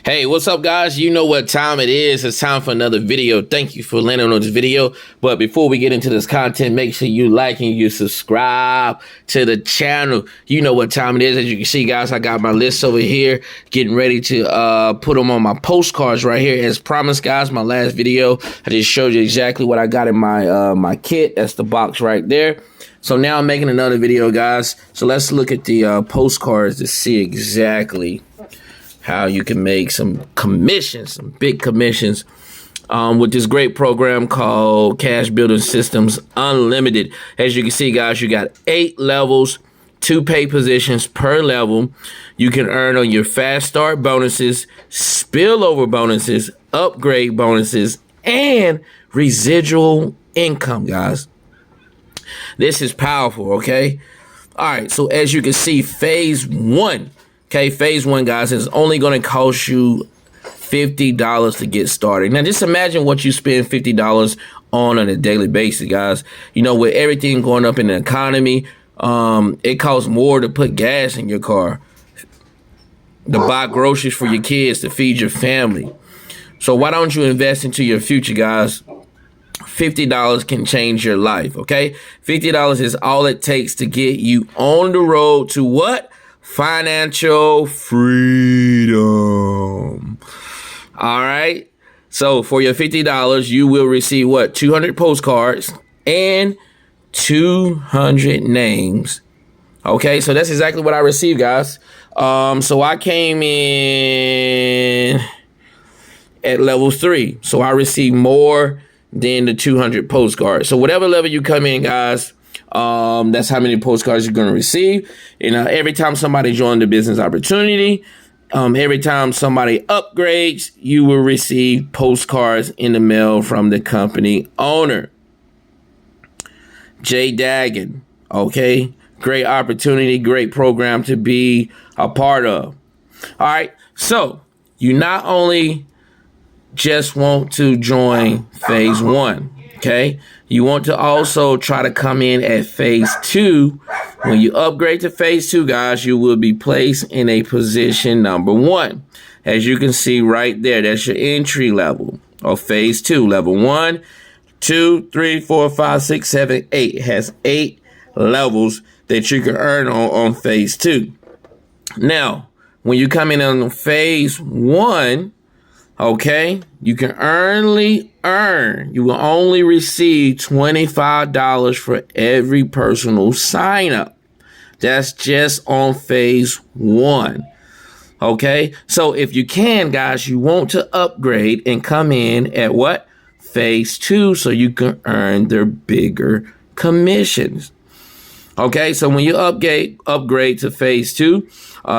Hey, what's up, guys? You know what time it is. It's time for another video. Thank you for landing on this video. But before we get into this content, make sure you like and you subscribe to the channel. You know what time it is. As you can see, guys, I got my list over here, getting ready to put them on my postcards right here. As promised, guys, my last video, I just showed you exactly what I got in my my kit. That's the box right there. So now I'm making another video, guys. So let's look at the postcards to see exactly how you can make some commissions, some big commissions with this great program called Cash Building Systems Unlimited. As you can see, guys, you got 8 levels, 2 pay positions per level. You can earn on your fast start bonuses, spillover bonuses, upgrade bonuses, and residual income, guys. This is powerful, okay? All right, so as you can see, phase 1. Okay, phase 1, guys, is only going to cost you $50 to get started. Now, just imagine what you spend $50 on a daily basis, guys. You know, with everything going up in the economy, it costs more to put gas in your car, to buy groceries for your kids, to feed your family. So why don't you invest into your future, guys? $50 can change your life, okay? $50 is all it takes to get you on the road to what? Financial freedom. All right. So for your $50, you will receive what? 200 postcards and 200 names. Okay. So that's exactly what I received, guys. So I came in at level 3. So I received more than the 200 postcards. So whatever level you come in, guys, that's how many postcards you're going to receive. And every time somebody joins the business opportunity, every time somebody upgrades, you will receive postcards in the mail from the company owner. Jay Dagan, okay? Great opportunity, great program to be a part of. All right, so you not only just want to join phase 1, okay? You want to also try to come in at phase 2. When you upgrade to phase 2, guys, you will be placed in a position number 1. As you can see right there, that's your entry level of phase 2. Level 1, 2, 3, 4, 5, 6, 7, 8. It has 8 levels that you can earn on phase 2. Now, when you come in on phase 1, okay, you can you will only receive $25 for every personal sign up. That's just on phase 1. Okay, so if you can, guys, you want to upgrade and come in at what? Phase 2, so you can earn their bigger commissions. Okay, so when you upgrade to phase 2,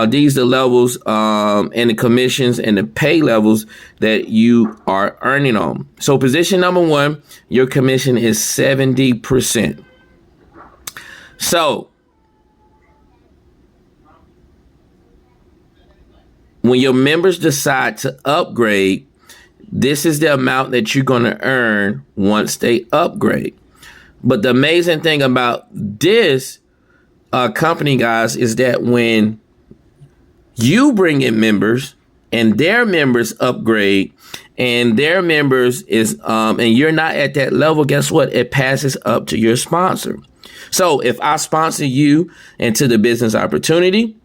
these are the levels and the commissions and the pay levels that you are earning on. So position number 1, your commission is 70%. So when your members decide to upgrade, this is the amount that you're going to earn once they upgrade. But the amazing thing about this company, guys, is that when you bring in members and their members upgrade and their members is and you're not at that level, guess what? It passes up to your sponsor. So if I sponsor you into the business opportunity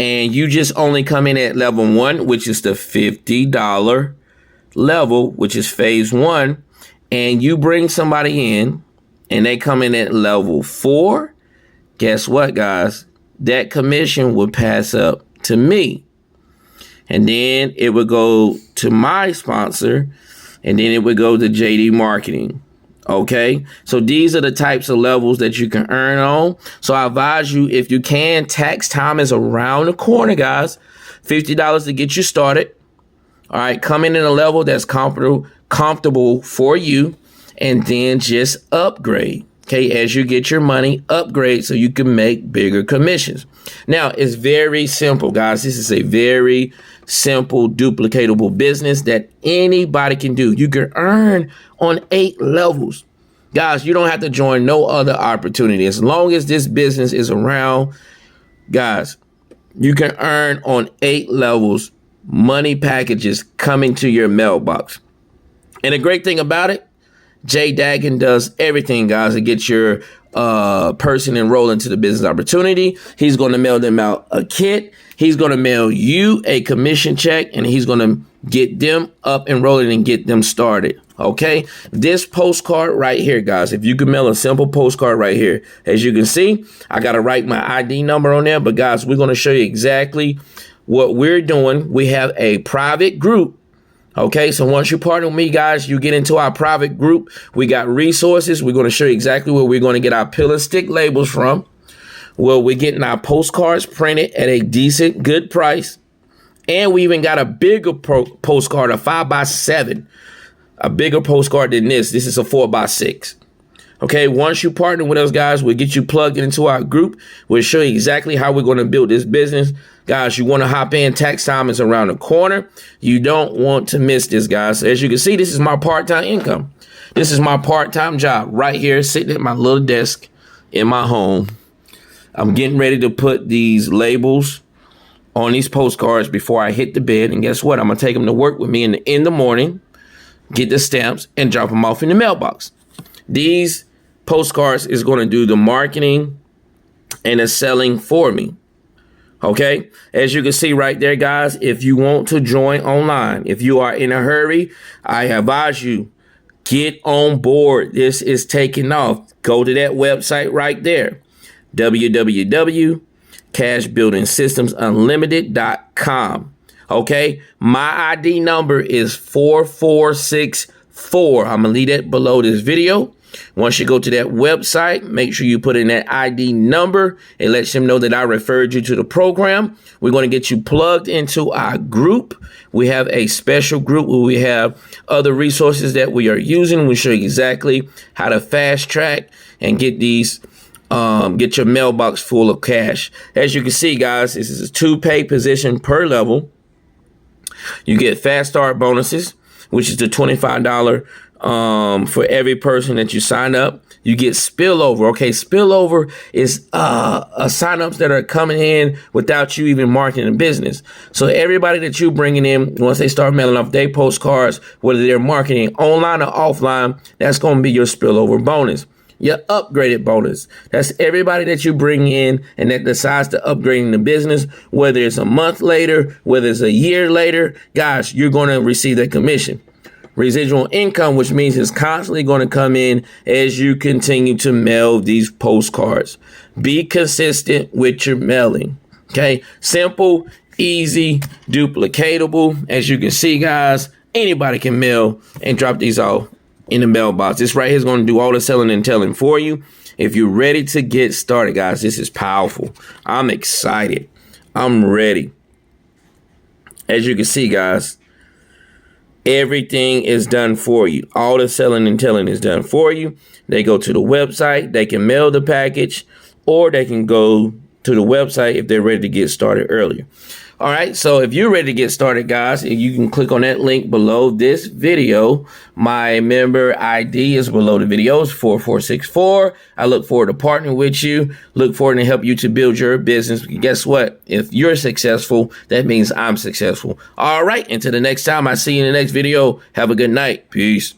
and you just only come in at level 1, which is the $50 level, which is phase 1, and you bring somebody in and they come in at level 4, guess what, guys? That commission would pass up to me. And then it would go to my sponsor, and then it would go to JD Marketing. Okay, so these are the types of levels that you can earn on. So I advise you, if you can, tax time is around the corner, guys. $50 to get you started. All right, come in at a level that's comfortable for you, and then just upgrade. Okay, as you get your money, upgrade so you can make bigger commissions. Now, it's very simple, guys. This is a very simple, duplicatable business that anybody can do. You can earn on 8 levels. Guys, you don't have to join no other opportunity. As long as this business is around, guys, you can earn on 8 levels money packages coming to your mailbox. And the great thing about it, Jay Dagan does everything, guys, to get your person enrolled into the business opportunity. He's going to mail them out a kit. He's going to mail you a commission check, and he's going to get them up and rolling and get them started. Okay, this postcard right here, guys, if you can mail a simple postcard right here, as you can see, I got to write my ID number on there. But guys, we're going to show you exactly what we're doing. We have a private group. Okay, so once you partner with me, guys, you get into our private group. We got resources. We're going to show you exactly where we're going to get our pill and stick labels from. Well, we're getting our postcards printed at a decent, good price. And we even got a bigger postcard, a 5x7, a bigger postcard than this. This is a 4x6. Okay, once you partner with us, guys, we'll get you plugged into our group. We'll show you exactly how we're going to build this business. Guys, you want to hop in. Tax time is around the corner. You don't want to miss this, guys. So as you can see, this is my part-time income. This is my part-time job right here, sitting at my little desk in my home. I'm getting ready to put these labels on these postcards before I hit the bed. And guess what? I'm going to take them to work with me in the morning, get the stamps, and drop them off in the mailbox. These postcards is going to do the marketing and the selling for me. Okay, as you can see right there, guys, if you want to join online, if you are in a hurry, I advise you, get on board. This is taking off. Go to that website right there, www.cashbuildingsystems.unlimited.com. Okay, my ID number is 4464. I'm going to leave that below this video. Once you go to that website, make sure you put in that ID number. It lets them know that I referred you to the program. We're going to get you plugged into our group. We have a special group where we have other resources that we are using. We show you exactly how to fast track and get these, get your mailbox full of cash. As you can see, guys, this is a 2-pay position per level. You get fast start bonuses, which is the $25 for every person that you sign up. You get spillover. Okay, spillover is signups that are coming in without you even marketing a business. So everybody that you bringing in, once they start mailing off their postcards, whether they're marketing online or offline, that's going to be your spillover bonus. Your upgraded bonus. That's everybody that you bring in and that decides to upgrade in the business, whether it's a month later, whether it's a year later, guys, you're going to receive that commission. Residual income, which means it's constantly going to come in as you continue to mail these postcards. Be consistent with your mailing. Okay, simple, easy, duplicatable. As you can see, guys, anybody can mail and drop these off in the mailbox. This right here is going to do all the selling and telling for you. If you're ready to get started, guys, this is powerful. I'm excited. I'm ready. As you can see, guys, everything is done for you. All the selling and telling is done for you. They go to the website. They can mail the package, or they can go to the website if they're ready to get started earlier. All right, so if you're ready to get started, guys, you can click on that link below this video. My member ID is below the video. It's 4464. I look forward to partnering with you. Look forward to help you to build your business. Guess what? If you're successful, that means I'm successful. All right, until the next time I see you in the next video, have a good night. Peace.